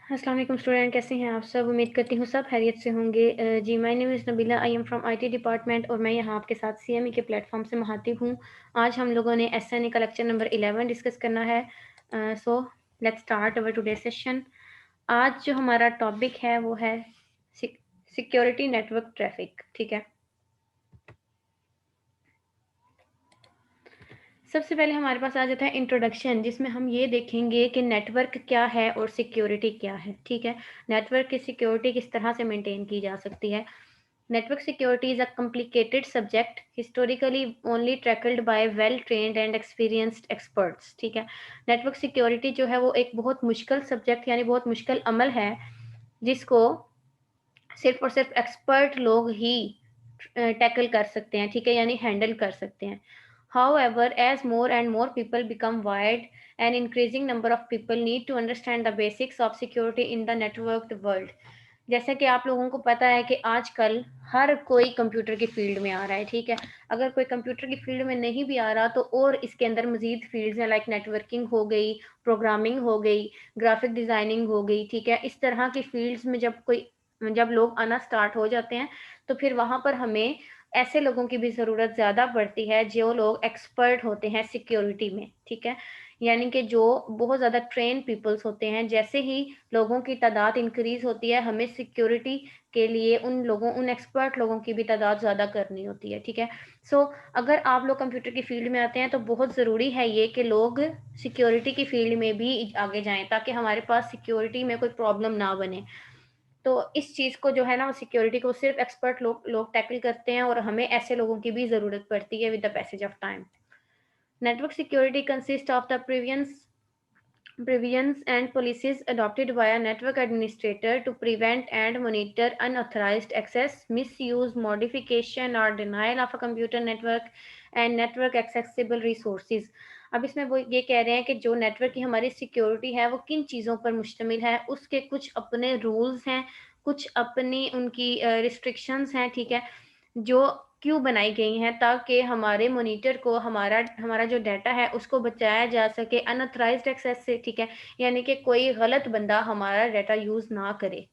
अस्सलाम वालेकुम स्टूडेंट, कैसे हैं आप सब? उम्मीद करती हूँ सब खैरियत से होंगे। जी, my name is Nabila, I am from IT department और मैं यहाँ आपके साथ सीएमई के प्लेटफॉर्म से मुखातिब हूँ। आज हम लोगों ने एसएनए का लेक्चर नंबर 11 डिस्कस करना है। So let's start our today session. आज जो हमारा टॉपिक है वो है सिक्योरिटी नेटवर्क ट्रैफिक। ठीक है, सबसे पहले हमारे पास आ जाता है इंट्रोडक्शन, जिसमें हम ये देखेंगे कि नेटवर्क क्या है और सिक्योरिटी क्या है। ठीक है, नेटवर्क की सिक्योरिटी किस तरह से मेंटेन की जा सकती है। Network security is a complicated subject historically only tackled by well trained and experienced experts. ठीक है, नेटवर्क सिक्योरिटी जो है वो एक बहुत मुश्किल सब्जेक्ट यानी बहुत मुश्किल अमल है, जिसको सिर्फ और सिर्फ एक्सपर्ट लोग ही टैकल कर सकते हैं। ठीक है, यानी हैंडल कर सकते हैं। However, as more and more people become wired, an increasing number of people need to understand the basics of security in the networked world. जैसा कि आप लोगों को पता है कि आजकल हर कोई कंप्यूटर की फील्ड में आ रहा है। ठीक है, अगर कोई कंप्यूटर की फील्ड में नहीं भी आ रहा तो और इसके अंदर मजीद फील्ड्स हैं, लाइक नेटवर्किंग हो गई, प्रोग्रामिंग हो गई, ग्राफिक डिजाइनिंग हो गई। ठीक है, इस तरह की फील्ड्स में जब लोग आना स्टार्ट हो जाते हैं तो फिर वहां पर हमें ऐसे लोगों की भी ज़रूरत ज़्यादा पड़ती है जो लोग एक्सपर्ट होते हैं सिक्योरिटी में। ठीक है, यानी कि जो बहुत ज़्यादा ट्रेन पीपल्स होते हैं। जैसे ही लोगों की तादाद इंक्रीज़ होती है, हमें सिक्योरिटी के लिए उन एक्सपर्ट लोगों की भी तादाद ज़्यादा करनी होती है। ठीक है, सो अगर आप लोग कंप्यूटर की फील्ड में आते हैं तो बहुत ज़रूरी है ये कि लोग सिक्योरिटी की फील्ड में भी आगे जाएँ, ताकि हमारे पास सिक्योरिटी में कोई प्रॉब्लम ना बने। तो इस चीज़ को जो है ना, वो सिक्योरिटी को सिर्फ एक्सपर्ट लोग टैकल करते हैं और हमें ऐसे लोगों की भी ज़रूरत पड़ती है with the passage of time. Network security consist of the provisions and policies adopted by a network administrator to prevent and monitor unauthorized access, misuse, modification or denial of a computer network and network accessible resources. अब इसमें वो ये कह रहे हैं कि जो network की हमारी सिक्योरिटी है वो किन चीज़ों पर मुश्तमिल है, उसके कुछ अपने रूल्स हैं, कुछ अपनी उनकी रिस्ट्रिक्शंस हैं। ठीक है, जो क्यों बनाई गई हैं, ताकि हमारे मॉनिटर को हमारा हमारा जो डाटा है उसको बचाया जा सके अनऑथराइज्ड एक्सेस से। ठीक है, यानी कि कोई गलत बंदा हमारा डाटा यूज़ ना करे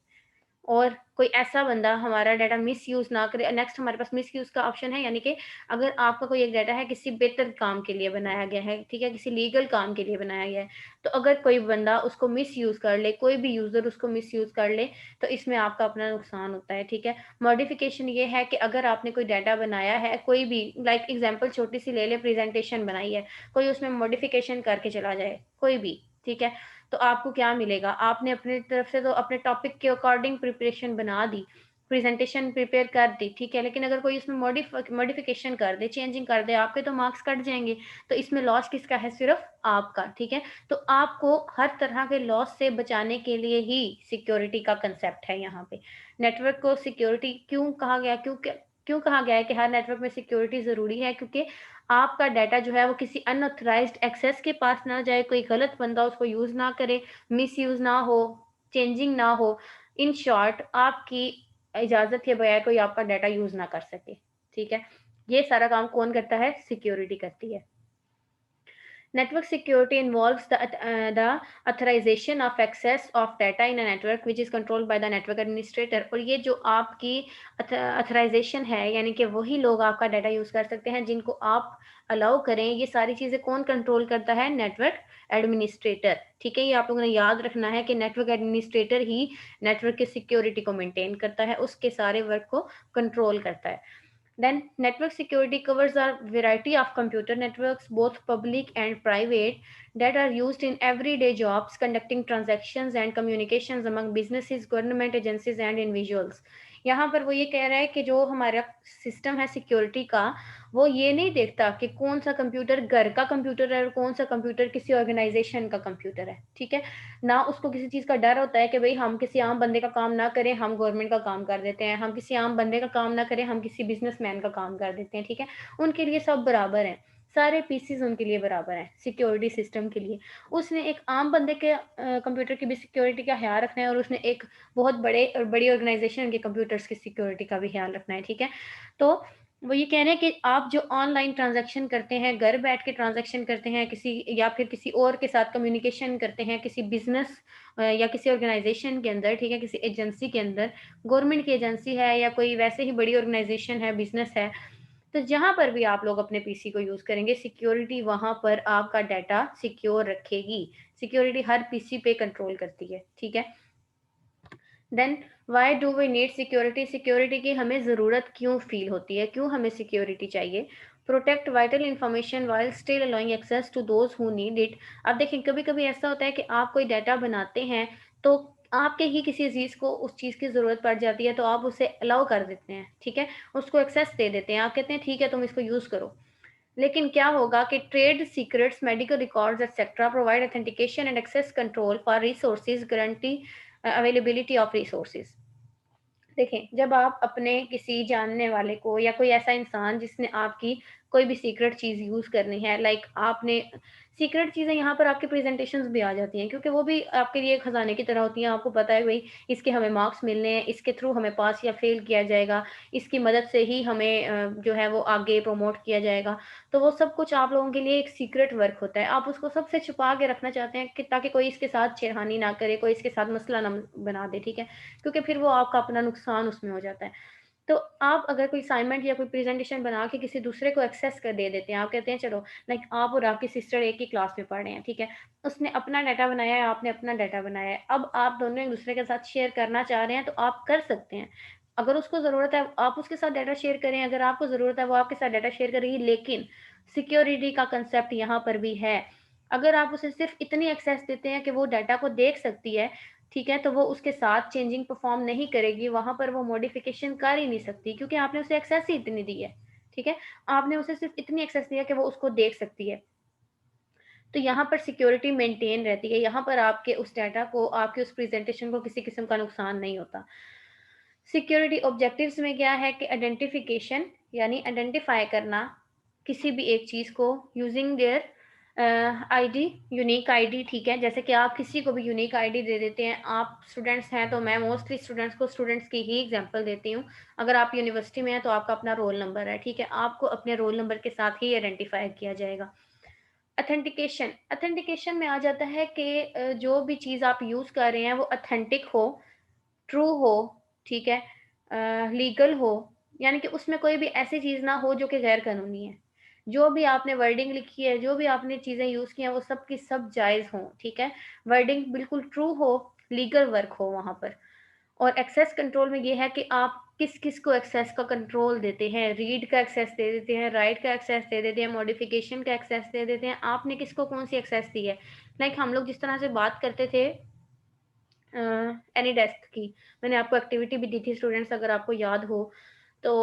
और कोई ऐसा बंदा हमारा डाटा मिसयूज़ ना करे। नेक्स्ट हमारे पास मिसयूज़ का ऑप्शन है, यानी कि अगर आपका कोई एक डाटा है किसी बेहतर काम के लिए बनाया गया है, ठीक है, किसी लीगल काम के लिए बनाया गया है, तो अगर कोई बंदा उसको मिसयूज़ कर ले, कोई भी यूज़र उसको मिसयूज़ कर ले, तो इसमें आपका अपना नुकसान होता है। ठीक है, मॉडिफिकेशन ये है कि अगर आपने कोई डाटा बनाया है, कोई भी, लाइक एग्जांपल छोटी सी ले ले, प्रेजेंटेशन बनाई है, कोई उसमें मॉडिफिकेशन करके चला जाए, कोई भी, ठीक है, तो आपको क्या मिलेगा? आपने अपनी तरफ से तो अपने टॉपिक के अकॉर्डिंग प्रिपरेशन बना दी, प्रेजेंटेशन प्रिपेयर कर दी, ठीक है, लेकिन अगर कोई इसमें मॉडिफिकेशन कर दे, चेंजिंग कर दे, आपके तो मार्क्स कट जाएंगे। तो इसमें लॉस किसका है? सिर्फ आपका। ठीक है, तो आपको हर तरह के लॉस से बचाने के लिए ही सिक्योरिटी का कंसेप्ट है यहाँ पे। नेटवर्क को सिक्योरिटी क्यों कहा गया, क्यों कहा गया है कि हर नेटवर्क में सिक्योरिटी ज़रूरी है? क्योंकि आपका डाटा जो है वो किसी अनऑथराइज्ड एक्सेस के पास ना जाए, कोई गलत बंदा उसको यूज़ ना करे, मिसयूज़ ना हो, चेंजिंग ना हो। इन शॉर्ट, आपकी इजाज़त के बगैर कोई आपका डाटा यूज़ ना कर सके। ठीक है, ये सारा काम कौन करता है? सिक्योरिटी करती है। Network security involves the authorization of access of data in a network which is controlled by the network administrator। और ये जो आपकी अथराइजेशन है, यानी कि वही लोग आपका डाटा यूज़ कर सकते हैं जिनको आप अलाउ करें। ये सारी चीज़ें कौन कंट्रोल करता है? Network administrator. ठीक है, ये आप लोगों ने याद रखना है कि नेटवर्क एडमिनिस्ट्रेटर ही नेटवर्क की सिक्योरिटी को मेंटेन करता है, उसके सारे वर्क को कंट्रोल करता है। Then network security covers a variety of computer networks, both public and private, that are used in everyday jobs, conducting transactions and communications among businesses, government agencies and individuals. यहाँ पर वो ये कह रहा है कि जो हमारा सिस्टम है सिक्योरिटी का, वो ये नहीं देखता कि कौन सा कंप्यूटर घर का कंप्यूटर है और कौन सा कंप्यूटर किसी ऑर्गेनाइजेशन का कंप्यूटर है। ठीक है, ना उसको किसी चीज़ का डर होता है कि भई हम किसी आम बंदे का काम ना करें, हम गवर्नमेंट का काम कर देते हैं। हम किसी आम बंदे का काम ना करें, हम किसी बिज़नेसमैन का काम कर देते हैं। ठीक है, उनके लिए सब बराबर हैं। सारे पीसेज़ उनके लिए बराबर हैं सिक्योरिटी सिस्टम के लिए। उसने एक आम बंदे के कंप्यूटर की भी सिक्योरिटी का ख़्याल रखना है और उसने एक बहुत बड़ी ऑर्गेनाइज़ेशन के कंप्यूटर्स की सिक्योरिटी का भी ख़्याल रखना है। ठीक है, तो वो ये कह रहे हैं कि आप जो ऑनलाइन ट्रांज़ैक्शन करते हैं, घर बैठ के ट्रांज़ैक्शन करते हैं किसी या फिर किसी और के साथ कम्युनिकेशन करते हैं, किसी बिज़नेस या किसी ऑर्गनाइज़ेशन के अंदर, ठीक है, किसी एजेंसी के अंदर, गवर्नमेंट की एजेंसी है या कोई वैसे ही बड़ी ऑर्गनाइज़ेशन है, बिज़नेस है, तो जहाँ पर भी आप लोग अपने पीसी को यूज़ करेंगे, सिक्योरिटी वहाँ पर आपका डाटा सिक्योर रखेगी। सिक्योरिटी हर पीसी पे कंट्रोल करती है, ठीक है? Then why do we need security? Security की हमें ज़रूरत क्यों फील होती है, क्यों हमें सिक्योरिटी चाहिए? Protect vital information while still allowing access to those who need it. अब देखिए कभी कभी ऐसा होता है कि आप कोई डाटा बनाते हैं तो आपके ही किसी चीज़ को उस चीज़ की ज़रूरत पड़ जाती है तो आप उसे अलाउ कर देते हैं, ठीक है, उसको एक्सेस दे देते हैं, आप कहते हैं ठीक है तुम इसको यूज़ करो। लेकिन क्या होगा कि trade secrets, medical records etcetera provide authentication and access control for resources, guarantee availability of resources. देखें, जब आप अपने किसी जानने वाले को या कोई ऐसा इंसान जिसने आपकी कोई भी सीक्रेट चीज़ यूज़ करनी है, लाइक आपने सीक्रेट चीज़ें यहाँ पर आपके प्रेजेंटेशंस भी आ जाती हैं क्योंकि वो भी आपके लिए खजाने की तरह होती हैं। आपको पता है भाई इसके हमें मार्क्स मिलने हैं, इसके थ्रू हमें पास या फेल किया जाएगा, इसकी मदद से ही हमें जो है वो आगे प्रमोट किया जाएगा। तो वो सब कुछ आप लोगों के लिए एक सीक्रेट वर्क होता है। आप उसको सबसे छुपा के रखना चाहते हैं कि ताकि कोई इसके साथ छेड़खानी ना करे, कोई इसके साथ मसला ना बना दे, ठीक है? क्योंकि फिर वो आपका अपना नुकसान उसमें हो जाता है। तो आप अगर कोई असाइनमेंट या कोई प्रेजेंटेशन बना के किसी दूसरे को एक्सेस कर दे देते हैं, आप कहते हैं चलो, लाइक आप और आपकी सिस्टर एक ही क्लास में पढ़ रहे हैं, ठीक है? उसने अपना डाटा बनाया है, आपने अपना डाटा बनाया है। अब आप दोनों एक-दूसरे के साथ शेयर करना चाह रहे हैं, तो आप कर सकते हैं। अगर उसको ज़रूरत है, आप उसके साथ डाटा शेयर करें, अगर आपको ज़रूरत है, वो आपके साथ डाटा शेयर करेगी, लेकिन सिक्योरिटी का कांसेप्ट यहाँ पर भी है। अगर आप उसे सिर्फ़ इतनी एक्सेस देते हैं कि वो डाटा को देख सकती है, ठीक है, तो वो उसके साथ चेंजिंग परफॉर्म नहीं करेगी, वहाँ पर वो मॉडिफिकेशन कर ही नहीं सकती क्योंकि आपने उसे एक्सेस ही इतनी दी है, ठीक है? आपने उसे सिर्फ़ इतनी एक्सेस दी है कि वो उसको देख सकती है। तो यहाँ पर सिक्योरिटी मेंटेन रहती है, यहाँ पर आपके उस डाटा को, आपके उस प्रेज़ेंटेशन को किसी किस्म का नुकसान नहीं होता। सिक्योरिटी ऑब्जेक्टिव्स में क्या है कि आइडेंटिफिकेशन यानी आइडेंटिफ़ाई करना किसी भी एक चीज़ को using their ID, unique ID, ठीक है? जैसे कि आप किसी को भी यूनिक आईडी दे देते हैं। आप स्टूडेंट्स हैं तो मैं मोस्टली स्टूडेंट्स को स्टूडेंट्स की ही एग्ज़ाम्पल देती हूँ। अगर आप यूनिवर्सिटी में हैं तो आपका अपना रोल नंबर है, ठीक है? आपको अपने रोल नंबर के साथ ही आइडेंटिफ़ाई किया जाएगा। ऑथेंटिकेशन, ऑथेंटिकेशन में आ जाता है कि जो भी चीज़ आप यूज़ कर रहे हैं वो ऑथेंटिक हो, ट्रू हो, ठीक है? लीगल हो, यानी कि उसमें कोई भी ऐसी चीज़ ना हो जो कि गैर कानूनी है। जो भी आपने वर्डिंग लिखी है, जो भी आपने चीज़ें यूज़ की हैं, वो सब की सब जायज़ हों, ठीक है? वर्डिंग बिल्कुल ट्रू हो, लीगल वर्क हो वहाँ पर। और एक्सेस कंट्रोल में ये है कि आप किस-किस को एक्सेस का कंट्रोल देते हैं, रीड का एक्सेस दे देते हैं, राइट का एक्सेस दे देते हैं, मॉडिफ़िकेशन का एक्सेस दे देते हैं, आपने किसको कौन-सी एक्सेस दी है। लाइक हम लोग जिस तरह से बात करते थे एनीडेस्क की, मैंने आपको एक्टिविटी भी दी थी स्टूडेंट्स, अगर आपको याद हो। तो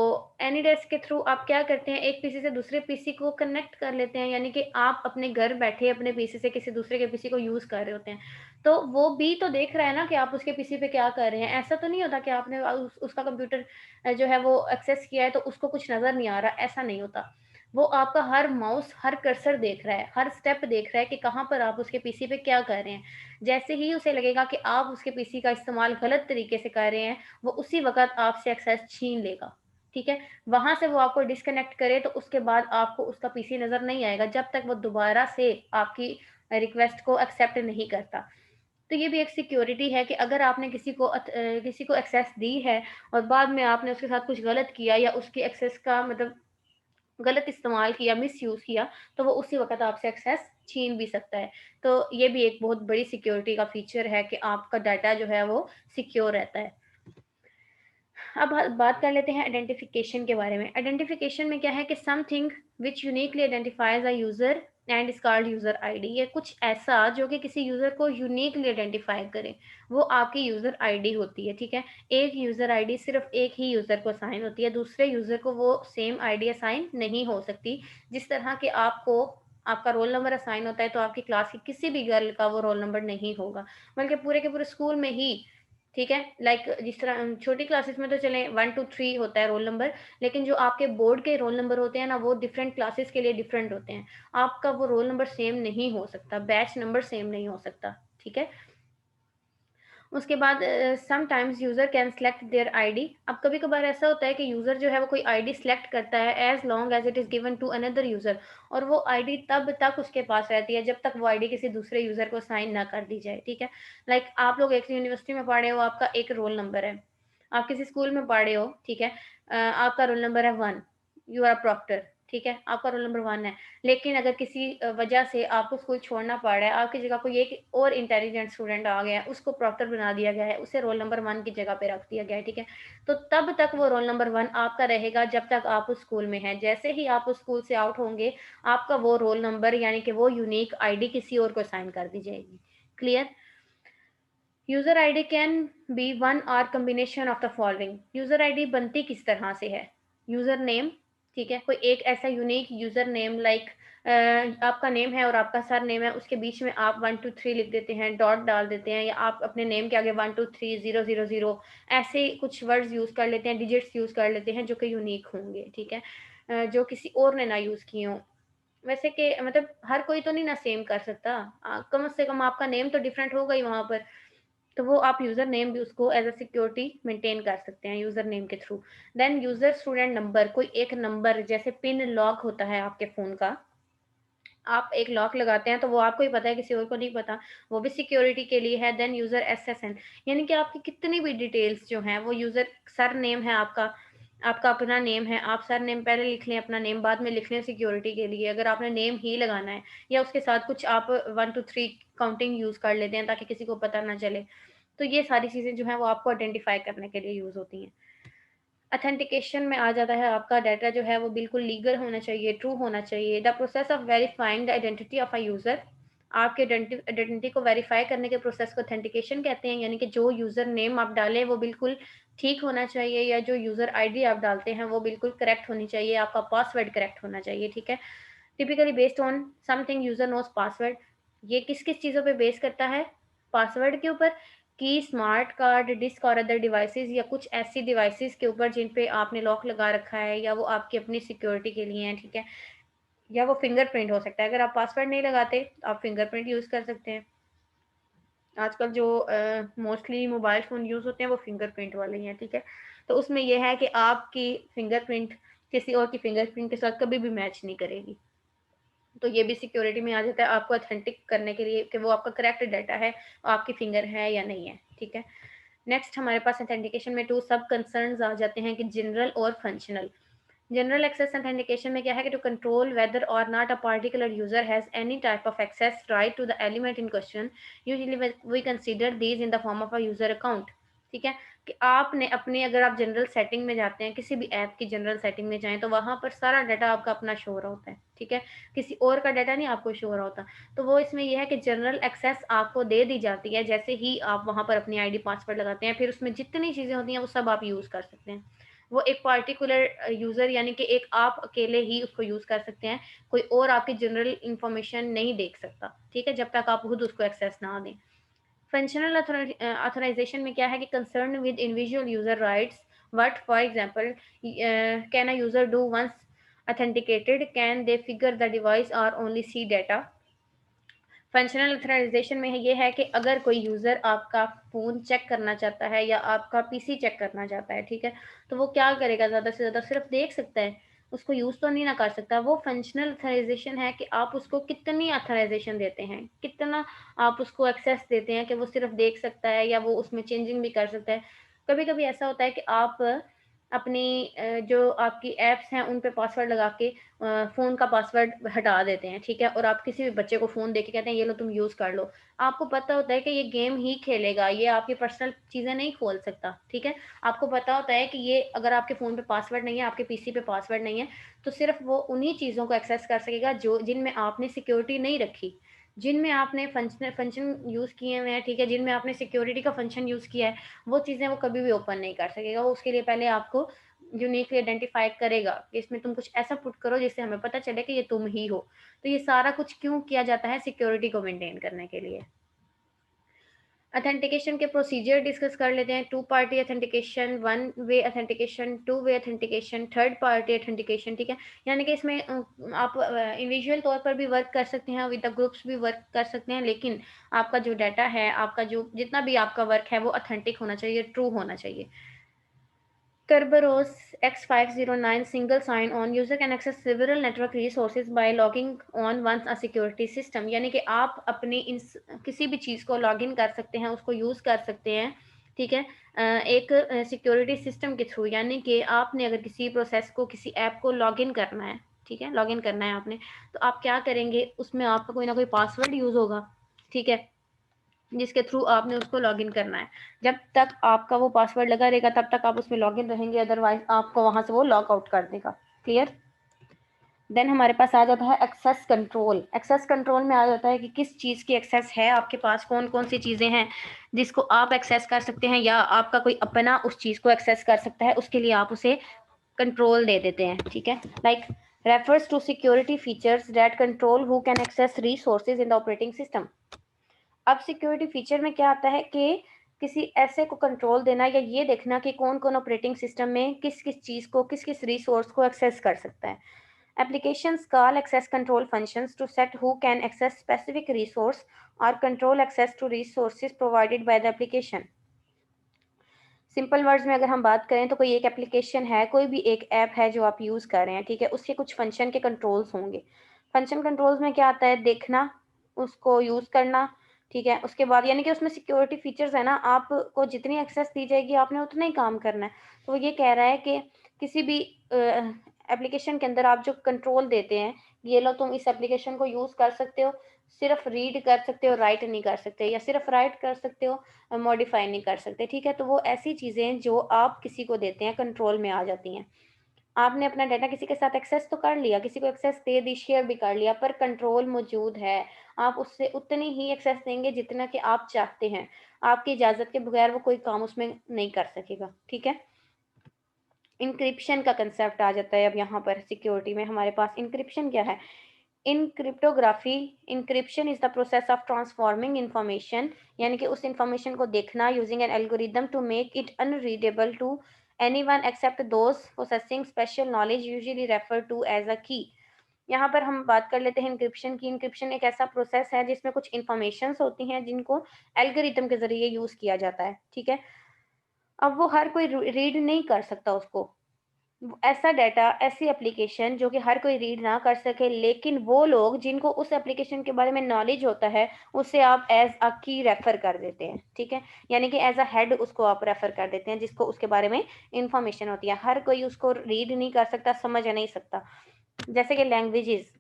एनीडेस्क के थ्रू आप क्या करते हैं, एक पीसी से दूसरे पीसी को कनेक्ट कर लेते हैं, यानी कि आप अपने घर बैठे अपने पीसी से किसी दूसरे के पीसी को यूज़ कर रहे होते हैं। तो वो भी तो देख रहा है ना कि आप उसके पीसी पे क्या कर रहे हैं। ऐसा तो नहीं होता कि आपने उसका कंप्यूटर जो है वो एक्सेस किया है तो उसको कुछ नज़र नहीं आ रहा, ऐसा नहीं होता। वो आपका हर माउस, हर कर्सर देख रहा है, हर स्टेप देख रहा है कि कहाँ पर आप उसके पीसी पे क्या कर रहे हैं। जैसे ही उसे लगेगा कि आप उसके पीसी का इस्तेमाल गलत तरीके से कर रहे हैं, वो उसी वक़्त आपसे एक्सेस छीन लेगा, ठीक है? वहाँ से वो आपको डिस्कनेक्ट करे तो उसके बाद आपको उसका पीसी नज़र नहीं आएगा, जब तक वो दोबारा से आपकी रिक्वेस्ट को एक्सेप्ट नहीं करता। तो ये भी एक सिक्योरिटी है कि अगर आपने किसी को एक्सेस दी है और बाद में आपने उसके साथ कुछ गलत किया या उसकी एक्सेस का मतलब गलत इस्तेमाल किया, मिसयूज़ किया, तो वो उसी वक़्त आपसे एक्सेस छीन भी सकता है। तो ये भी एक बहुत बड़ी सिक्योरिटी का फ़ीचर है कि आपका डाटा जो है वो सिक्योर रहता है। अब बात कर लेते हैं आइडेंटिफिकेशन के बारे में। आइडेंटिफिकेशन में क्या है कि something which uniquely identifies a user and is called user ID. ये कुछ ऐसा जो कि किसी यूज़र को यूनिकली आइडेंटिफाई करे, वो आपकी यूज़र आईडी होती है, ठीक है? एक यूज़र आईडी सिर्फ़ एक ही यूज़र को असाइन होती है, दूसरे यूज़र को वो सेम आईडी असाइन नहीं हो सकती। जिस तरह के आपको आपका रोल नंबर असाइन होता है, तो आपकी क्लास की किसी भी गर्ल का वो रोल नंबर नहीं होगा, बल्कि पूरे के पूरे स्कूल में ही, ठीक है? लाइक जिस तरह छोटी क्लासेस में तो चलें 1 टू 3 होता है रोल नंबर, लेकिन जो आपके बोर्ड के रोल नंबर होते हैं ना, वो डिफरेंट क्लासेस के लिए डिफरेंट होते हैं। आपका वो रोल नंबर सेम नहीं हो सकता, बैच नंबर सेम नहीं हो सकता, ठीक है? उसके बाद sometimes user can select their ID. अब कभी कभार ऐसा होता है कि यूज़र जो है वो कोई आईडी सेलेक्ट करता है as long as it is given to another user, और वो आईडी तब तक उसके पास रहती है जब तक वो आईडी किसी दूसरे यूज़र को साइन ना कर दी जाए, ठीक है। लाइक आप लोग एक यूनिवर्सिटी में पढ़े हो, आपका एक रोल नंबर है, आप किसी स्कूल में पढ़े हो, ठीक है, आपका रोल नंबर है 1, यू आर प्रॉक्टर, ठीक है, आपका रोल नंबर 1 है। लेकिन अगर किसी वजह से आपको स्कूल छोड़ना पड़ रहा है, आपकी जगह कोई एक और इंटेलिजेंट स्टूडेंट आ गया है, उसको प्रॉक्टर बना दिया गया है, उसे रोल नंबर 1 की जगह पे रख दिया गया है, ठीक है। तो तब तक वो रोल नंबर 1 आपका रहेगा जब तक आप उस स्कूल में हैं। जैसे ही आप उस स्कूल से आउट होंगे, आपका वो रोल नंबर यानी कि वो यूनिक आईडी किसी और को साइन कर दी जाएगी। Clear? User ID can be one or combination of the following. User ID बनती किस तरह से है? यूजर नेम, ठीक है, कोई एक ऐसा यूनिक यूजर नेम, लाइक आपका नेम है और आपका सर नेम है, उसके बीच में आप 1 2 3 लिख देते हैं, डॉट डाल देते हैं, या आप अपने नेम के आगे 1 2 3 0 0 0 ऐसे कुछ वर्ड्स यूज कर लेते हैं, डिजिट्स यूज कर लेते हैं जो कि यूनिक होंगे, ठीक है, जो किसी और ने ना यूज किए हों। वैसे कि मतलब हर कोई तो नहीं ना सेम कर सकता, कम से कम आपका नेम तो डिफरेंट होगा ही वहां पर। तो वो आप यूजर नेम भी उसको एज अ सिक्योरिटी मेंटेन कर सकते हैं यूजर नेम के through. Then user student number, कोई एक नंबर, जैसे पिन लॉक होता है आपके फोन का, आप एक लॉक लगाते हैं तो वो आपको ही पता है, किसी और को नहीं पता, वो भी सिक्योरिटी के लिए है। देन यूजर एसएसएन, यानी कि आपकी कितनी भी डिटेल्स जो हैं वो यूजर, सर नेम है आपका, आपका अपना नेम है, आप सर नेम पहले लिख लें, अपना नेम बाद में लिख लें सिक्योरिटी के लिए, अगर आपने नेम ही लगाना है, या उसके साथ कुछ आप 1 2 3 काउंटिंग यूज कर लेते हैं ताकि किसी को पता ना चले। तो ये सारी चीजें जो है वो आपको आइडेंटिफाई करने के लिए यूज होती हैं। अथेंटिकेशन में आ जाता है, आपका डाटा जो है वो बिल्कुल लीगल होना चाहिए, ट्रू होना चाहिए। The process of verifying the identity of a user, आपके आइडेंटिटी को वेरीफाई करने के प्रोसेस को ऑथेंटिकेशन कहते हैं, यानी कि जो यूजर नेम आप डालें वो बिल्कुल ठीक होना चाहिए, या जो यूजर आईडी आप डालते हैं वो बिल्कुल करेक्ट होनी चाहिए, आपका पासवर्ड करेक्ट होना चाहिए, ठीक है। Typically based on something user knows password, ये किस किस चीज़ों पे बेस करता है? पासवर्ड के ऊपर, की स्मार्ट कार्ड, डिस्क और अदर डिवाइसेस, या कुछ ऐसी डिवाइसेस के ऊपर जिन पे आपने लॉक लगा रखा है, या वो आपकी अपनी सिक्योरिटी के लिए हैं, ठीक है, या वो फिंगरप्रिंट हो सकता है। अगर आप पासवर्ड नहीं लगाते तो आप फिंगरप्रिंट यूज़ कर सकते हैं। आजकल जो मोस्टली मोबाइल फ़ोन यूज़ होते हैं वो फिंगरप्रिंट वाले ही हैं, ठीक है। तो उसमें यह है कि आपकी फिंगरप्रिंट किसी और की फिंगरप्रिंट के साथ कभी भी मैच नहीं करेगी। तो ये भी सिक्योरिटी में आ जाता है, आपको ऑथेंटिक करने के लिए कि वो आपका करेक्ट डाटा है, आपकी फिंगर है या नहीं है, ठीक है। नेक्स्ट हमारे पास ऑथेंटिकेशन में 2 सब कंसर्न्स आ जाते हैं कि जनरल और फंक्शनल। जनरल एक्सेस ऑथेंटिकेशन में क्या है कि टू कंट्रोल वेदर और not a particular user has any type of access right to the element in question, usually we consider these in the form of a user account, ठीक है। कि आपने अपने, अगर आप जनरल सेटिंग में जाते हैं, किसी भी ऐप की जनरल सेटिंग में जाएं, तो वहां पर सारा डाटा आपका अपना शो हो रहा होता है, ठीक है, किसी और का डाटा नहीं आपको शो हो रहा होता। तो वो इसमें यह है कि जनरल एक्सेस आपको दे दी जाती है जैसे ही आप वहां पर अपनी आईडी पासवर्ड लगाते हैं, फिर उसमें जितनी चीजें होती हैं वो सब आप यूज कर सकते हैं। वो एक पार्टिकुलर यूजर यानी कि एक आप अकेले ही उसको यूज कर सकते हैं, कोई और आपकी जनरल इंफॉर्मेशन नहीं देख सकता, ठीक है, जब तक आप खुद उसको एक्सेस ना दें। फंक्शनल ऑथराइजेशन में क्या है कि concern with individual user rights, what for example can a user do once authenticated, can they figure the device or only see data? Functional authorization में ये है कि अगर कोई यूज़र आपका फ़ोन चेक करना चाहता है या आपका पीसी चेक करना चाहता है, ठीक है, तो वो क्या करेगा? ज़्यादा से ज़्यादा सिर्फ देख सकता है, उसको यूज़ तो नहीं ना कर सकता। वो फंक्शनल ऑथराइजेशन है कि आप उसको कितनी ऑथराइजेशन देते हैं, कितना आप उसको एक्सेस देते हैं कि वो सिर्फ देख सकता है या वो उसमें चेंजिंग भी कर सकता है। कभी कभी ऐसा होता है कि आप अपनी जो आपकी एप्स हैं उन पे पासवर्ड लगा के फ़ोन का पासवर्ड हटा देते हैं, ठीक है, और आप किसी भी बच्चे को फ़ोन देके कहते हैं ये लो तुम यूज़ कर लो। आपको पता होता है कि ये गेम ही खेलेगा, ये आपकी पर्सनल चीज़ें नहीं खोल सकता, ठीक है। आपको पता होता है कि ये अगर आपके फ़ोन पे पासवर्ड नहीं है, आपके पीसी पे पासवर्ड नहीं है, तो सिर्फ वो उन्हीं चीज़ों को एक्सेस कर सकेगा जो जिनमें आपने सिक्योरिटी नहीं रखी, जिनमें आपने फंक्शन यूज़ किए हुए हैं, ठीक है, जिनमें आपने सिक्योरिटी का फंक्शन यूज़ किया है, वो चीज़ें वो कभी भी ओपन नहीं कर सकेगा। वो उसके लिए पहले आपको यूनिकली आइडेंटिफाई करेगा कि इसमें तुम कुछ ऐसा पुट करो जिससे हमें पता चले कि ये तुम ही हो। तो ये सारा कुछ क्यों किया जाता है? सिक्योरिटी को मेंटेन करने के लिए। अथेंटिकेशन के प्रोसीजर डिस्कस कर लेते हैं। Two party authentication, one way authentication, two way authentication, third party authentication. ठीक है, यानी कि इसमें आप इंडिविजुअल तौर पर भी वर्क कर सकते हैं, विद द ग्रुप्स भी वर्क कर सकते हैं, लेकिन आपका जो डाटा है, आपका जो जितना भी आपका वर्क है वो अथेंटिक होना चाहिए, ट्रू होना चाहिए। Kerberos X509 single sign on user can access several network resources by logging on once a security system, यानी कि आप अपनी किसी भी चीज़ को लॉगिन कर सकते हैं, उसको यूज़ कर सकते हैं। ठीक है, एक सिक्योरिटी सिस्टम के थ्रू, यानी कि आपने अगर किसी प्रोसेस को, किसी ऐप को लॉगिन करना है, ठीक है, लॉगिन करना है आपने, तो आप क्या करेंगे, उसमें आपका कोई ना कोई पासवर्ड यूज़ होगा। ठीक है, जिसके थ्रू आपने उसको लॉगिन करना है। जब तक आपका वो पासवर्ड लगा रहेगा तब तक आप उसमें लॉगिन रहेंगे, अदरवाइज आपको वहां से वो लॉग आउट कर देगा। क्लियर। देन हमारे पास आ जाता है एक्सेस कंट्रोल। एक्सेस कंट्रोल में आ जाता है कि किस चीज़ की एक्सेस है आपके पास, कौन कौन सी चीज़ें हैं जिसको आप एक्सेस कर सकते हैं, या आपका कोई अपना उस चीज़ को एक्सेस कर सकता है, उसके लिए आप उसे कंट्रोल दे देते हैं। ठीक है, like refers to security features that control who can access resources in the operating system. अब सिक्योरिटी फीचर में क्या आता है कि किसी ऐसे को कंट्रोल देना या ये देखना कि कौन कौन ऑपरेटिंग सिस्टम में किस किस चीज़ को, किस किस रिसोर्स को एक्सेस कर सकता है। Applications call access control functions to set who can access specific resource or control access to resources provided by the application. Simple words में अगर हम बात करें तो कोई एक एप्लीकेशन है, कोई भी एक ऐप है जो आप यूज़ कर रहे हैं, ठीक है, उसके कुछ फंक्शन के कंट्रोल्स होंगे। फंक्शन कंट्रोल्स में क्या आता है, देखना, उसको यूज़ करना। ठीक है, उसके बाद यानी कि उसमें सिक्योरिटी फीचर्स है ना, आपको जितनी एक्सेस दी जाएगी आपने उतना ही काम करना है। तो वो ये कह रहा है कि किसी भी एप्लीकेशन के अंदर आप जो कंट्रोल देते हैं, ये लो तुम इस एप्लीकेशन को यूज़ कर सकते हो, सिर्फ रीड कर सकते हो, राइट नहीं कर सकते, या सिर्फ राइट कर सकते हो, मॉडिफाई नहीं कर सकते। ठीक है, तो वो ऐसी चीज़ें जो आप किसी को देते हैं कंट्रोल में आ जाती हैं। आपने अपना डाटा किसी के साथ एक्सेस तो कर लिया, किसी को एक्सेस दे दी, शेयर भी कर लिया, पर कंट्रोल मौजूद है। आप उससे उतनी ही एक्सेस देंगे जितना कि आप चाहते हैं। आपकी इजाज़त के बगैर वो कोई काम उसमें नहीं कर सकेगा। ठीक है, इंक्रिप्शन का कंसेप्ट आ जाता है अब यहाँ पर। सिक्योरिटी में हमारे पास इंक्रिप्शन क्या है। In cryptography, encryption is the process of transforming information, यानी कि उस इंफॉर्मेशन को देखना using an algorithm to make it unreadable to anyone except those possessing special knowledge, usually refer to as a key. यहाँ पर हम बात कर लेते हैं इंक्रिप्शन की। इंक्रिप्शन एक ऐसा प्रोसेस है जिसमें कुछ इंफॉर्मेशंस होती हैं जिनको एल्गोरिदम के जरिए यूज किया जाता है। ठीक है, अब वो हर कोई रीड नहीं कर सकता उसको, ऐसा डाटा, ऐसी एप्लीकेशन जो कि हर कोई रीड ना कर सके, लेकिन वो लोग जिनको उस एप्लीकेशन के बारे में नॉलेज होता है, उसे आप एज अ की रेफर कर देते हैं। ठीक है, यानी कि एज अ हेड उसको आप रेफर कर देते हैं, जिसको उसके बारे में इंफॉर्मेशन होती है। हर कोई उसको रीड नहीं कर सकता, समझ नहीं सकता। जैसे कि लैंग्वेजेस,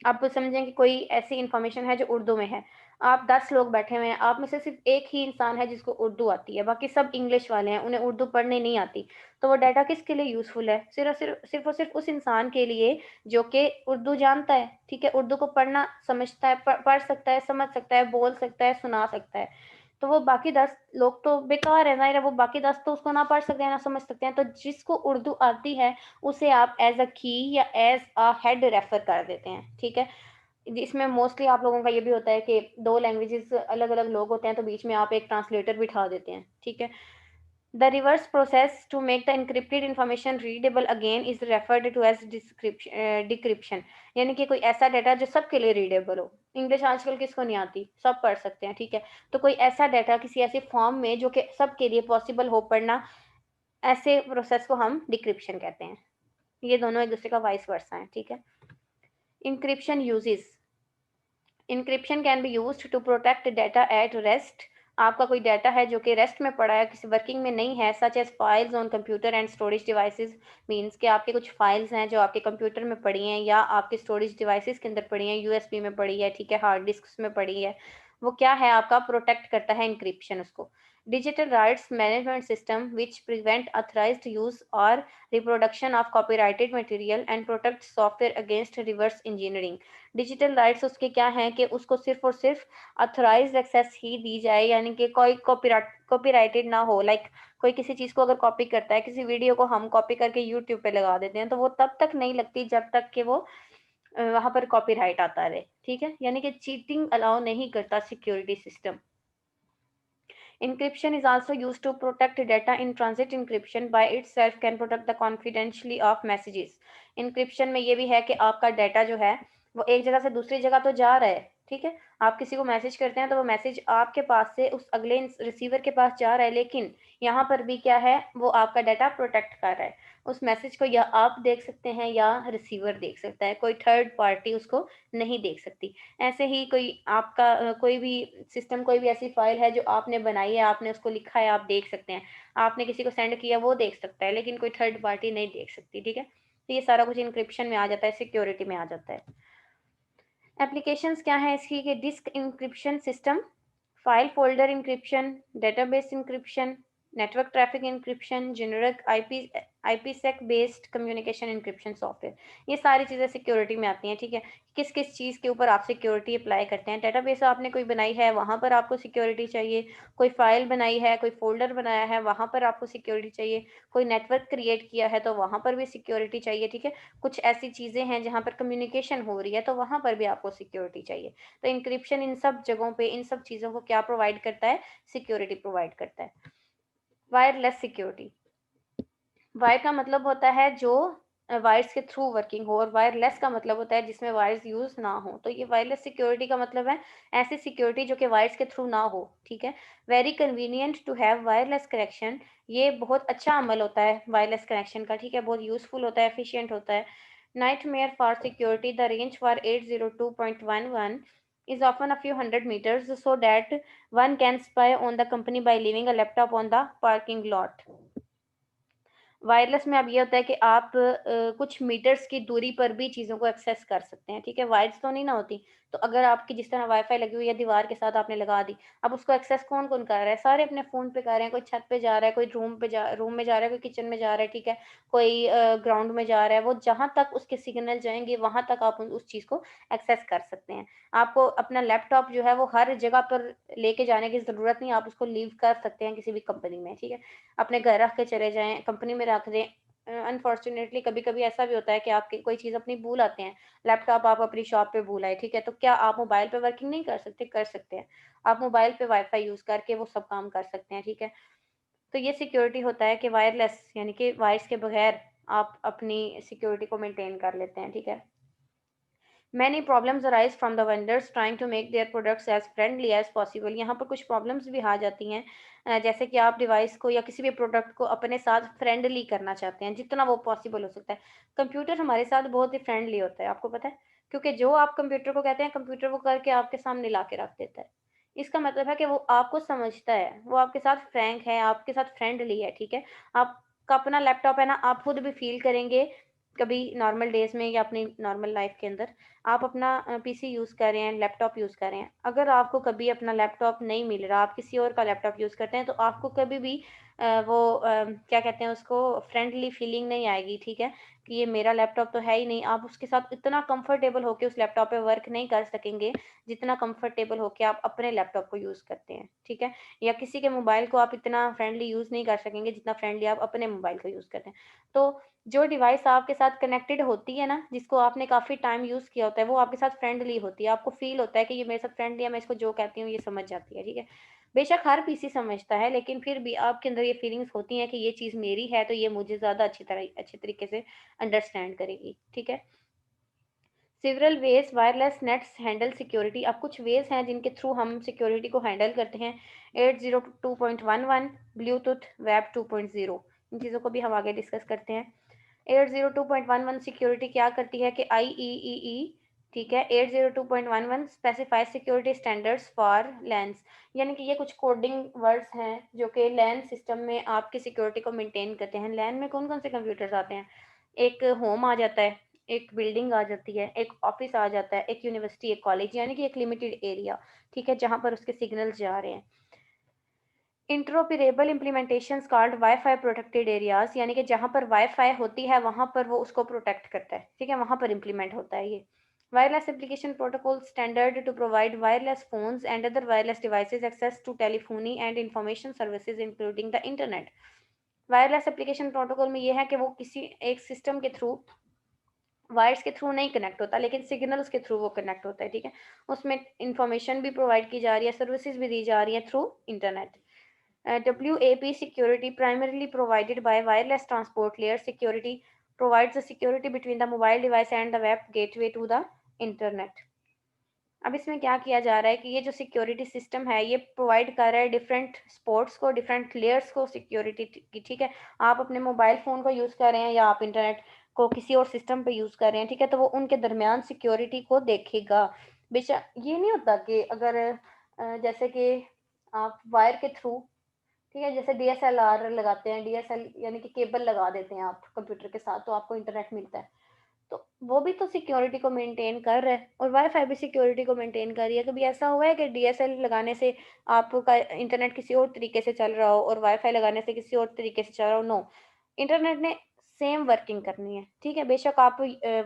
आप समझें कि कोई ऐसी इन्फॉर्मेशन है जो उर्दू में है, आप 10 लोग बैठे हुए हैं, आप में से सिर्फ एक ही इंसान है जिसको उर्दू आती है, बाकी सब इंग्लिश वाले हैं, उन्हें उर्दू पढ़ने नहीं आती। तो वो डाटा किसके लिए यूज़फुल है, सिर्फ और सिर्फ उस इंसान के लिए जो कि उर्दू जानता है। ठीक है, उर्दू को पढ़ना समझता है, पढ़ सकता है, समझ सकता है, बोल सकता है, सुना सकता है। तो वो बाकी 10 लोग तो बेकार है ना, वो बाकी 10 तो उसको ना पढ़ सकते हैं ना समझ सकते हैं। तो जिसको उर्दू आती है उसे आप एज अ की या एज अ हेड रेफर कर देते हैं। ठीक है, इसमें मोस्टली आप लोगों का ये भी होता है कि दो लैंग्वेजेस अलग अलग लोग होते हैं, तो बीच में आप एक ट्रांसलेटर बिठा देते हैं। ठीक है, the reverse process to make the encrypted information readable again is referred to as decryption, यानी कि कोई ऐसा डाटा जो सबके लिए रीडेबल हो। इंग्लिश आजकल किसको नहीं आती, सब पढ़ सकते हैं। ठीक है, तो कोई ऐसा डाटा किसी ऐसे फॉर्म में जो कि सबके लिए पॉसिबल हो पढ़ना, ऐसे प्रोसेस को हम डिक्रिप्शन कहते हैं। ये दोनों एक दूसरे का वाइस वर्सा है। ठीक है, encryption uses, encryption can be used to protect data at rest. आपका कोई डाटा है जो कि रेस्ट में पड़ा है, किसी वर्किंग में नहीं है, such as files on computer and storage devices, means कि आपके कुछ फाइल्स हैं जो आपके कंप्यूटर में पड़ी हैं या आपके स्टोरेज डिवाइसेस के अंदर पड़ी हैं, यूएसबी में पड़ी है, ठीक है, हार्ड डिस्क में पड़ी है, वो क्या है, आपका प्रोटेक्ट करता है इंक्रिप्शन उसको। Digital rights management system which prevent authorised use or reproduction of copyrighted material and protect software against reverse engineering. Digital rights उसके क्या हैं कि उसको सिर्फ और सिर्फ अथोराइज्ड एक्सेस ही दी जाए, यानी कि कोई कॉपीराइटेड ना हो। लाइक कोई किसी चीज़ को अगर कॉपी करता है, किसी वीडियो को हम कॉपी करके यूट्यूब पे लगा देते हैं, तो वो तब तक नहीं लगती जब तक कि वो वहां पर कॉपीराइट आता रहे। ठीक है, यानी कि चीटिंग अलाउ नहीं करता security system. Encryption is also used to protect data in transit. Encryption by itself can protect the confidentiality of messages. Encryption में ये भी है कि आपका डाटा जो है वो एक जगह से दूसरी जगह तो जा रहा है, ठीक है, आप किसी को मैसेज करते हैं तो वो मैसेज आपके पास से उस अगले रिसीवर के पास जा रहा है, लेकिन यहाँ पर भी क्या है, वो आपका डाटा प्रोटेक्ट कर रहा है। उस मैसेज को या आप देख सकते हैं या रिसीवर देख सकता है, कोई थर्ड पार्टी उसको नहीं देख सकती। ऐसे ही कोई आपका कोई भी सिस्टम, कोई भी ऐसी फाइल है जो आपने बनाई है, आपने उसको लिखा है, आप देख सकते हैं, आपने किसी को सेंड किया वो देख सकता है, लेकिन कोई थर्ड पार्टी नहीं देख सकती, ठीक है। तो ये सारा कुछ इंक्रिप्शन में आ जाता है, सिक्योरिटी में आ जाता है। एप्लीकेशंस क्या है इसकी कि disk encryption system, file folder encryption, database encryption, network traffic encryption, generic IPsec based communication encryption software, ये सारी चीज़ें सिक्योरिटी में आती हैं, ठीक है। किस किस चीज़ के ऊपर आप सिक्योरिटी अप्लाई करते हैं, डेटाबेस आपने कोई बनाई है वहाँ पर आपको सिक्योरिटी चाहिए, कोई फाइल बनाई है, कोई फोल्डर बनाया है वहाँ पर आपको सिक्योरिटी चाहिए, कोई नेटवर्क क्रिएट किया है तो वहाँ पर भी सिक्योरिटी चाहिए, ठीक है। कुछ ऐसी चीज़ें हैं जहाँ पर कम्युनिकेशन हो रही है तो वहाँ पर भी आपको सिक्योरिटी चाहिए। तो इंक्रिप्शन इन सब जगहों पे, इन सब चीज़ों को क्या प्रोवाइड करता है, सिक्योरिटी प्रोवाइड करता है। वायरलेस सिक्योरिटी, वायर का मतलब होता है जो वायर्स के थ्रू वर्किंग हो, और वायरलेस का मतलब होता है जिसमें वायर्स यूज ना हो। तो ये वायरलेस सिक्योरिटी का मतलब है ऐसी सिक्योरिटी जो कि वायर्स के थ्रू ना हो, ठीक है। Very convenient to have wireless connection, ये बहुत अच्छा अमल होता है वायरलेस कनेक्शन का, ठीक है, बहुत यूजफुल होता है, एफिशिएंट होता है। Nightmare for security, the range for 802.11 is often a few hundred meters so that one can spy on the company by leaving a laptop on the parking lot. Wireless में अब ये होता है कि आप कुछ मीटर्स की दूरी पर भी चीज़ों को एक्सेस कर सकते हैं, ठीक है। वायर्स तो नहीं ना होती, तो अगर आपकी जिस तरह वाईफाई लगी हुई है दीवार के साथ आपने लगा दी, अब उसको एक्सेस कौन कौन कर रहा है, सारे अपने फ़ोन पे कर रहे हैं, कोई छत पे जा रहा है, कोई रूम में जा रहा है, कोई किचन में जा रहा है, ठीक है, कोई ग्राउंड में जा रहा है, वो जहाँ तक उसके सिग्नल जाएंगे वहां तक आप उस चीज़ को एक्सेस कर सकते हैं। आपको अपना लैपटॉप जो है वो हर जगह पर लेके जाने की ज़रूरत नहीं, आप उसको लीव कर सकते हैं किसी भी कंपनी में, ठीक है। अपने घर रख के चले जाएँ, कंपनी में रख दें। अनफॉर्चुनेटली कभी-कभी ऐसा भी होता है कि आप कोई चीज़ अपनी भूल आते हैं, लैपटॉप आप अपनी शॉप पे भूल आए, ठीक है, तो क्या आप मोबाइल पे वर्किंग नहीं कर सकते? कर सकते हैं। आप मोबाइल पे वाईफ़ाई यूज़ करके वो सब काम कर सकते हैं, ठीक है। तो ये सिक्योरिटी होता है कि वायरलेस यानी कि वायर्स के बगैर आप अपनी सिक्योरिटी को मेंटेन कर लेते हैं, ठीक है। Many problems arise from the vendors trying to make their products as friendly as possible. यहाँ पर कुछ प्रॉब्लम्स भी आ जाती हैं, जैसे कि आप डिवाइस को या किसी भी प्रोडक्ट को अपने साथ फ्रेंडली करना चाहते हैं जितना वो पॉसिबल हो सकता है। कंप्यूटर हमारे साथ बहुत ही फ्रेंडली होता है, आपको पता है, क्योंकि जो आप कंप्यूटर को कहते हैं कंप्यूटर वो करके आपके सामने ला के रख देता है। इसका मतलब है कि वो आपको समझता है, वो आपके साथ फ्रैंक है, आपके साथ फ्रेंडली है, ठीक है। आपका अपना लैपटॉप है ना, आप खुद भी फील करेंगे कभी नॉर्मल डेज में या अपनी नॉर्मल लाइफ के अंदर, आप अपना पीसी यूज़ कर रहे हैं, लैपटॉप यूज़ कर रहे हैं, अगर आपको कभी अपना लैपटॉप नहीं मिल रहा, आप किसी और का लैपटॉप यूज़ करते हैं, तो आपको कभी भी क्या कहते हैं उसको, फ्रेंडली फीलिंग नहीं आएगी, ठीक है, कि ये मेरा लैपटॉप तो है ही नहीं। आप उसके साथ इतना कंफर्टेबल होके उस लैपटॉप पे वर्क नहीं कर सकेंगे जितना कंफर्टेबल होके आप अपने लैपटॉप को यूज़ करते हैं, ठीक है। या किसी के मोबाइल को आप इतना फ्रेंडली यूज़ नहीं कर सकेंगे जितना फ्रेंडली आप अपने मोबाइल को यूज़ करते हैं। तो जो डिवाइस आपके साथ कनेक्टेड होती है ना, जिसको आपने काफ़ी टाइम यूज़ किया होता है, वो आपके साथ फ्रेंडली होती है। आपको फ़ील होता है कि ये मेरे साथ फ्रेंडली है, मैं इसको जो कहती हूँ ये समझ जाती है, ठीक है। बेशक हर पीसी समझता है, लेकिन फिर भी आपके अंदर ये फीलिंग्स होती हैं कि ये चीज़ मेरी है, तो ये मुझे ज़्यादा अच्छे तरीके से अंडरस्टैंड करेगी, ठीक है। Several ways wireless nets handle security, अब कुछ वेज हैं जिनके थ्रू हम सिक्योरिटी को हैंडल करते हैं। 802.11 ब्लूटूथ वेब 2.0, इन चीज़ों को भी हम आगे डिस्कस करते हैं। 802.11 सिक्योरिटी क्या करती है कि IEEE, ठीक है, 802.11 specified security standards for lens, यानी कि ये कुछ कोडिंग वर्ड्स हैं जो कि लैन सिस्टम में आपकी सिक्योरिटी को मेंटेन करते हैं। लैन में कौन कौन से कंप्यूटर्स आते हैं, एक होम आ जाता है, एक बिल्डिंग आ जाती है, एक ऑफिस आ जाता है, एक यूनिवर्सिटी, एक कॉलेज, यानी कि एक लिमिटेड एरिया, ठीक है, जहाँ पर उसके सिग्नल्स जा रहे हैं। Interoperable implementations called wifi protected areas, यानी कि जहाँ पर वाईफाई होती है वहाँ पर वो उसको प्रोटेक्ट करता है, ठीक है, वहाँ पर इम्प्लीमेंट होता है ये। Wireless application protocol standard to provide wireless phones and other wireless devices access to telephony and information services including the internet. Wireless application protocol में ये है कि वो किसी एक सिस्टम के थ्रू, वायर्स के थ्रू नहीं कनेक्ट होता, लेकिन सिग्नल्स के थ्रू वो कनेक्ट होता है, ठीक है। उसमें इंफॉर्मेशन भी प्रोवाइड की जा रही है, सर्विसेज भी दी जा रही है through internet. WAP security, primarily provided by wireless transport layer security, provides the security between the mobile device and the web gateway to the internet. अब इसमें क्या किया जा रहा है कि ये जो सिक्योरिटी सिस्टम है ये प्रोवाइड कर रहा है डिफरेंट स्पोर्ट्स को, डिफरेंट लेयर्स को सिक्योरिटी की। ठीक है, आप अपने मोबाइल फ़ोन को यूज़ कर रहे हैं या आप इंटरनेट को किसी और सिस्टम पे यूज़ कर रहे हैं, ठीक है, तो वो उनके दरमियान सिक्योरिटी को देखेगा। बेशक ये नहीं होता कि अगर जैसे कि आप वायर के थ्रू, ठीक है, जैसे DSLR लगाते हैं, DSL यानी कि केबल लगा देते हैं आप कंप्यूटर के साथ तो आपको इंटरनेट मिलता है, तो वो भी तो सिक्योरिटी को मेंटेन कर रहा है और वाईफाई भी सिक्योरिटी को मेंटेन कर रही है। कभी ऐसा हुआ है कि DSL लगाने से आपका इंटरनेट किसी और तरीके से चल रहा हो और वाईफाई लगाने से किसी और तरीके से चल रहा हो? नो, इंटरनेट ने सेम वर्किंग करनी है। ठीक है, बेशक आप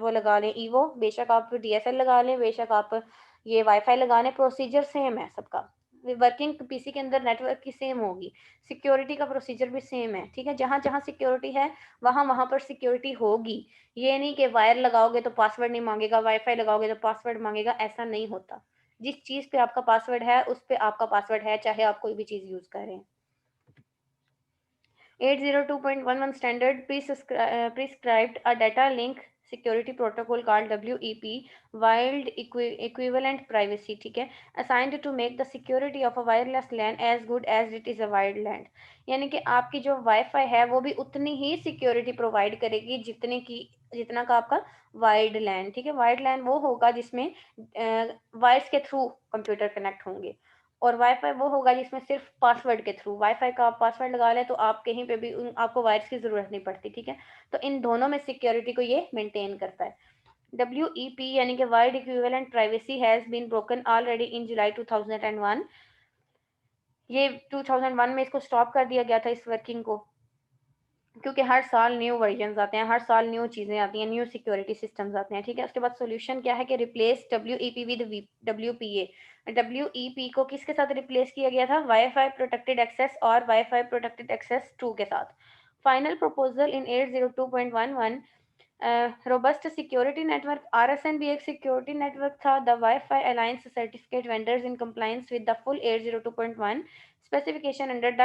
वो लगा लें ईवो, बेशक आप DSL लगा लें, बेशक आप ये वाईफाई लगा लें, प्रोसीजर सेम है सबका। वर्किंग पीसी के अंदर नेटवर्क की सेम होगी, सिक्योरिटी का प्रोसीजर भी सेम है। ठीक है, जहाँ जहाँ सिक्योरिटी है वहाँ वहाँ पर सिक्योरिटी होगी। ये नहीं कि वायर लगाओगे तो पासवर्ड नहीं मांगेगा, वाईफाई लगाओगे तो पासवर्ड मांगेगा, ऐसा नहीं होता। जिस चीज़ पे आपका पासवर्ड है उस पे आपका पासवर्ड है, चाहे आप कोई भी चीज़ यूज़ कर रहे हैं। 802.11 standard prescribed a data link security protocol called WEP, wild equivalent privacy, ठीक है, assigned to make the security of a wireless LAN as good as it is a wired LAN। यानी कि आपकी जो वाईफाई है वो भी उतनी ही सिक्योरिटी प्रोवाइड करेगी जितना का आपका वाइड लैन। ठीक है, वाइड लैन वो होगा जिसमें वायर्स के थ्रू कंप्यूटर कनेक्ट होंगे और वाईफाई वो होगा जिसमें सिर्फ पासवर्ड के थ्रू। वाईफाई का आप पासवर्ड लगा लें तो आप कहीं पे भी आपको वायर्स की ज़रूरत नहीं पड़ती। ठीक है, तो इन दोनों में सिक्योरिटी को ये मेंटेन करता है। WEP यानी कि wide equivalent privacy has been broken already in July 2001। ये 2001 में इसको स्टॉप कर दिया गया था इस वर्किंग को, क्योंकि हर साल न्यू वर्जन आते हैं, हर साल न्यू चीज़ें आती हैं, न्यू सिक्योरिटी सिस्टम्स आते हैं। ठीक है, उसके बाद सोल्यूशन क्या है कि replace WEP with WPA। WEP को किसके साथ रिप्लेस किया गया था? वाईफाई प्रोटेक्टेड एक्सेस और वाईफाई प्रोटेक्टेड एक्सेस 2 के साथ। Final proposal in 802.11 robust security network. RSN भी एक सिक्योरिटी नेटवर्क था। The wifi alliance certificate vendors in compliance with the full 802.1 specification under the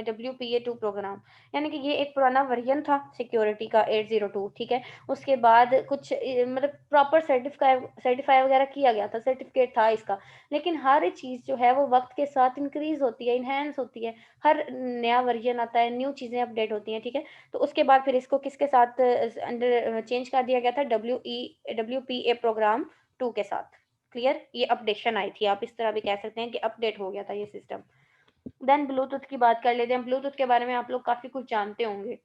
WPA2 program. यानी कि ये एक पुराना वर्जन था सिक्योरिटी का 802। ठीक है, उसके बाद कुछ मतलब प्रॉपर सर्टिफाई वगैरह किया गया था, सर्टिफिकेट था इसका, लेकिन हर चीज़ जो है वो वक्त के साथ इंक्रीज होती है, इन्हेंस होती है, हर नया वर्जन आता है, न्यू चीज़ें अपडेट होती हैं। ठीक है, तो उसके बाद फिर इसको किसके साथ अंडर चेंज कर दिया गया था? WPA प्रोग्राम 2 के साथ। क्लियर, ये अपडेशन आई थी, आप इस तरह भी कह सकते हैं कि अपडेट हो गया था ये सिस्टम। देन ब्लूटूथ की बात कर लेते हैं। ब्लूटूथ के बारे में आप लोग काफ़ी कुछ जानते होंगे।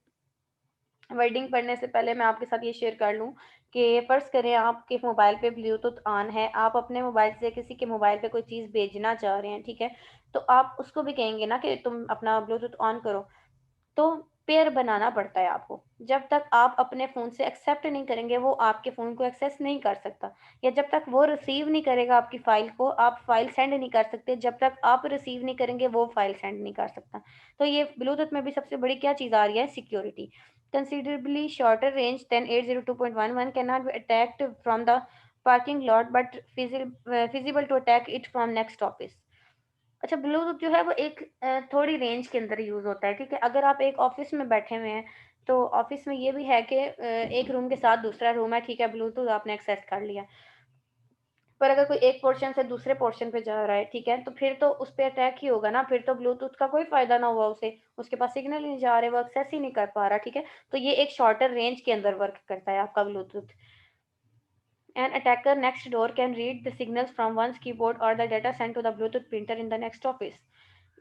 वर्डिंग पढ़ने से पहले मैं आपके साथ ये शेयर कर लूँ कि फ़र्ज़ करें आपके मोबाइल पे ब्लूटूथ ऑन है, आप अपने मोबाइल से किसी के मोबाइल पे कोई चीज़ भेजना चाह रहे हैं, ठीक है? तो आप उसको भी कहेंगे ना कि तुम अपना ब्लूटूथ ऑन करो। तो पेयर बनाना पड़ता है आपको। जब तक आप अपने फ़ोन से एक्सेप्ट नहीं करेंगे, वो आपके फ़ोन को एक्सेस नहीं कर सकता, या जब तक वो रिसीव नहीं करेगा आपकी फ़ाइल को, आप फ़ाइल सेंड नहीं कर सकते। जब तक आप रिसीव नहीं करेंगे, वो फ़ाइल सेंड नहीं कर सकता। तो ये ब्लूटूथ में भी सबसे बड़ी क्या चीज़ आ रही है? Security. Considerably shorter range than 802.11 cannot be attacked from the parking lot, but feasible to attack it from next office। अच्छा, ब्लूटूथ जो है वो एक थोड़ी रेंज के अंदर यूज़ होता है। ठीक है, अगर आप एक ऑफिस में बैठे हुए हैं तो ऑफिस में ये भी है कि एक रूम के साथ दूसरा रूम है, ठीक है, ब्लूटूथ आपने एक्सेस कर लिया, पर अगर कोई एक पोर्शन से दूसरे पोर्शन पे जा रहा है, ठीक है, तो फिर तो उस पर अटैक ही होगा ना, फिर तो ब्लूटूथ का कोई फायदा ना हुआ उसे, उसके पास सिग्नल ही नहीं जा रहे, वो एक्सेस ही नहीं कर पा रहा। ठीक है, तो ये एक शॉर्टर रेंज के अंदर वर्क करता है आपका Bluetooth. An attacker next door can read the signals from one's keyboard or the data sent to the Bluetooth printer in the next office।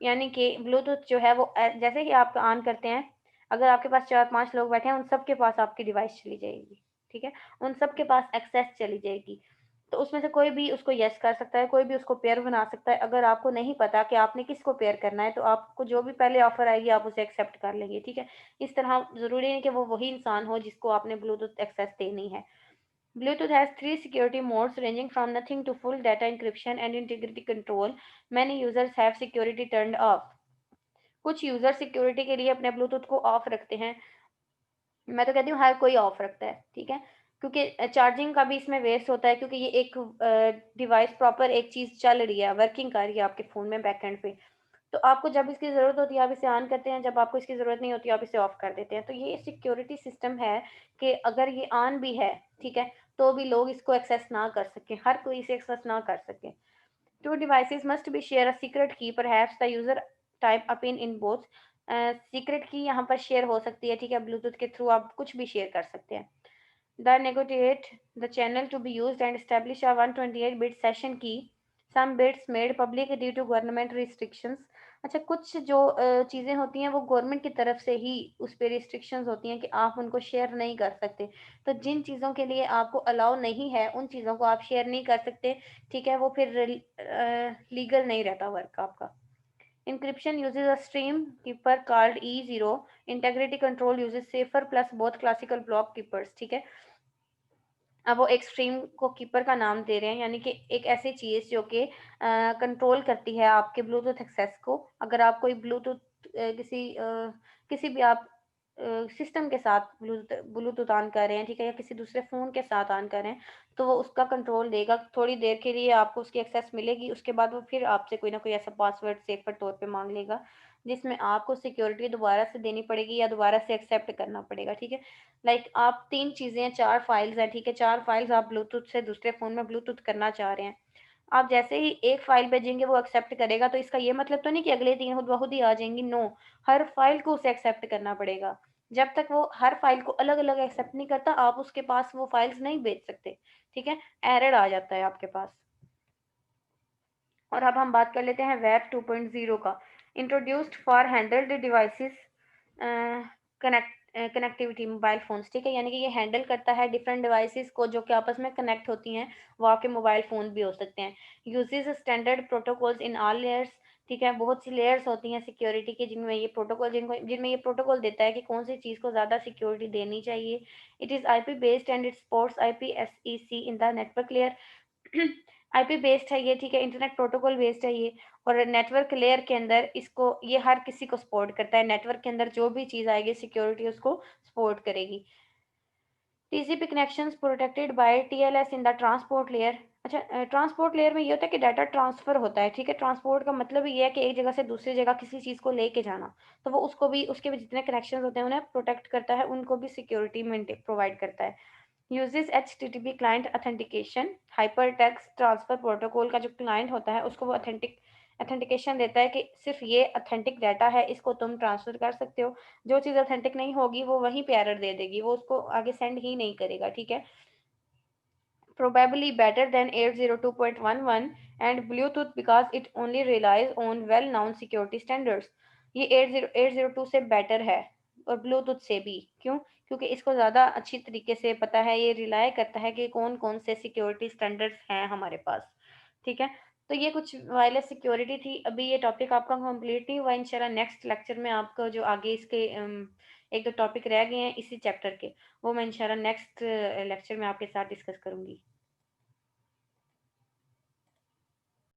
यानी कि ब्लूटूथ जो है वो जैसे ही आप ऑन करते हैं, अगर आपके पास 4-5 लोग बैठे हैं, उन सब के पास आपकी डिवाइस चली जाएगी। ठीक है, उन सब के पास एक्सेस चली जाएगी। तो उसमें से कोई भी उसको यस कर सकता है, कोई भी उसको पेयर बना सकता है। अगर आपको नहीं पता कि आपने किसको पेयर करना है, तो आपको जो भी पहले ऑफर आएगी आप उसे एक्सेप्ट कर लेंगे। ठीक है, इस तरह ज़रूरी नहीं कि वो वही इंसान हो जिसको आपने ब्लूटूथ एक्सेस देनी है। Bluetooth has three security modes ranging from nothing to full data encryption and integrity control. Many users have security turned off। कुछ यूजर सिक्योरिटी के लिए अपने ब्लूटूथ को ऑफ रखते हैं। मैं तो कहती हूँ हर कोई ऑफ रखता है। ठीक है, क्योंकि चार्जिंग का भी इसमें वेस्ट होता है, क्योंकि ये एक डिवाइस प्रॉपर एक चीज़ चल रही है, वर्किंग कर रही है आपके फ़ोन में बैक एंड पे। तो आपको जब इसकी ज़रूरत होती है आप इसे ऑन करते हैं, जब आपको इसकी ज़रूरत नहीं होती आप इसे ऑफ कर देते हैं। तो ये सिक्योरिटी सिस्टम है कि अगर ये ऑन भी है, ठीक है, तो भी लोग इसको एक्सेस ना कर सकें, हर कोई इसे एक्सेस ना कर सके। Two devices must be share a secret key, perhaps the user type a pin in both। Secret की यहाँ पर शेयर हो सकती है, ठीक है, ब्लूटूथ के थ्रू आप कुछ भी शेयर कर सकते हैं। The negotiate the channel to be used and establish a 128-bit session key. Some bits made public due to government restrictions। अच्छा, कुछ जो चीज़ें होती हैं वो गवर्नमेंट की तरफ से ही उस पर रिस्ट्रिक्शंस होती हैं कि आप उनको शेयर नहीं कर सकते। तो जिन चीज़ों के लिए आपको अलाउ नहीं है उन चीज़ों को आप शेयर नहीं कर सकते, ठीक है, वो फिर लीगल नहीं रहता वर्क आपका। Encryption uses a stream keeper called E0। Integrity control uses safer plus both classical block keepers, ठीक है। अब वो एक स्ट्रीम को कीपर का नाम दे रहे हैं, यानी कि एक ऐसी चीज़ जो कि कंट्रोल करती है आपके ब्लूटूथ एक्सेस को। अगर आप कोई ब्लूटूथ किसी भी आप सिस्टम के साथ ब्लूटूथ ऑन कर रहे हैं, ठीक है, या किसी दूसरे फ़ोन के साथ ऑन कर रहे हैं, तो वो उसका कंट्रोल देगा। थोड़ी देर के लिए आपको उसकी एक्सेस मिलेगी, उसके बाद वो फिर आपसे कोई ना कोई ऐसा पासवर्ड सेफर तौर पे मांग लेगा जिसमें आपको सिक्योरिटी दोबारा से देनी पड़ेगी या दोबारा से एक्सेप्ट करना पड़ेगा, ठीक है। लाइक आप 3 चीज़ें हैं, 4 फाइल्स हैं, ठीक है, 4 फाइल्स आप ब्लूटूथ से दूसरे फ़ोन में ब्लूटूथ करना चाह रहे हैं। आप जैसे ही एक फाइल भेजेंगे वो एक्सेप्ट करेगा, तो इसका ये मतलब तो नहीं कि अगले 3 खुद ब खुद ही आ जाएँगी, नो। हर फाइल को उसे एक्सेप्ट करना पड़ेगा। जब तक वो हर फाइल को अलग-अलग एक्सेप्ट नहीं करता, आप उसके पास वो फाइल्स नहीं भेज सकते, ठीक है? एरर आ जाता है आपके पास। और अब हम बात कर लेते हैं वेब 2.0 का। Introduced for handled devices connectivity mobile phones, ठीक है, यानी कि ये हैंडल करता है डिफरेंट डिवाइसेस को जो कि आपस में कनेक्ट होती हैं। वो आपके मोबाइल फ़ोन भी हो सकते हैं। Uses standard protocols in all layers, ठीक है, बहुत सी लेयर्स होती हैं सिक्योरिटी की जिनमें ये प्रोटोकॉल देता है कि कौन सी चीज़ को ज़्यादा सिक्योरिटी देनी चाहिए। It is IP based and it supports IPsec in the network layer. IP based है ये, ठीक है, इंटरनेट प्रोटोकॉल बेस्ड है ये। और नेटवर्क लेयर के अंदर इसको ये हर किसी को सपोर्ट करता है। नेटवर्क के अंदर जो भी चीज़ आएगी सिक्योरिटी उसको सपोर्ट करेगी। TCP connections protected by TLS in the transport layer. अच्छा, ट्रांसपोर्ट लेयर में ये होता है कि डाटा ट्रांसफर होता है, ठीक है। ट्रांसपोर्ट का मतलब ये है कि एक जगह से दूसरी जगह किसी चीज़ को लेके जाना। तो वो उसको भी, उसके भी जितने कनेक्शन होते हैं उन्हें प्रोटेक्ट करता है, उनको भी सिक्योरिटी मेंटेन प्रोवाइड करता है। Uses HTTP client authentication. Hyper text transfer protocol का जो क्लाइंट होता है उसको वो ऑथेंटिकेशन देता है कि सिर्फ ये ऑथेंटिक डाटा है, इसको तुम ट्रांसफर कर सकते हो। जो चीज़ ऑथेंटिक नहीं होगी वो वहीं पे एरर दे देगी, वो उसको आगे सेंड ही नहीं करेगा, ठीक है। Probably better than 802.11 and Bluetooth because it only relies on well-known security standards। ये 802 से बेटर है और ब्लूटूथ से भी। क्यों? क्योंकि इसको ज़्यादा अच्छी तरीके से पता है, ये रिलाय करता है कि कौन कौन से सिक्योरिटी स्टैंडर्ड्स हैं हमारे पास, ठीक है। तो ये कुछ वायरलेस सिक्योरिटी थी। अभी ये टॉपिक आपका कंप्लीट नहीं हुआ, इंशाल्लाह नेक्स्ट लेक्चर में आपको जो आगे इसके एक दो टॉपिक रह गए हैं इसी चैप्टर के, वो मैं इंशाल्लाह नेक्स्ट लेक्चर में आपके साथ डिस्कस करूंगी।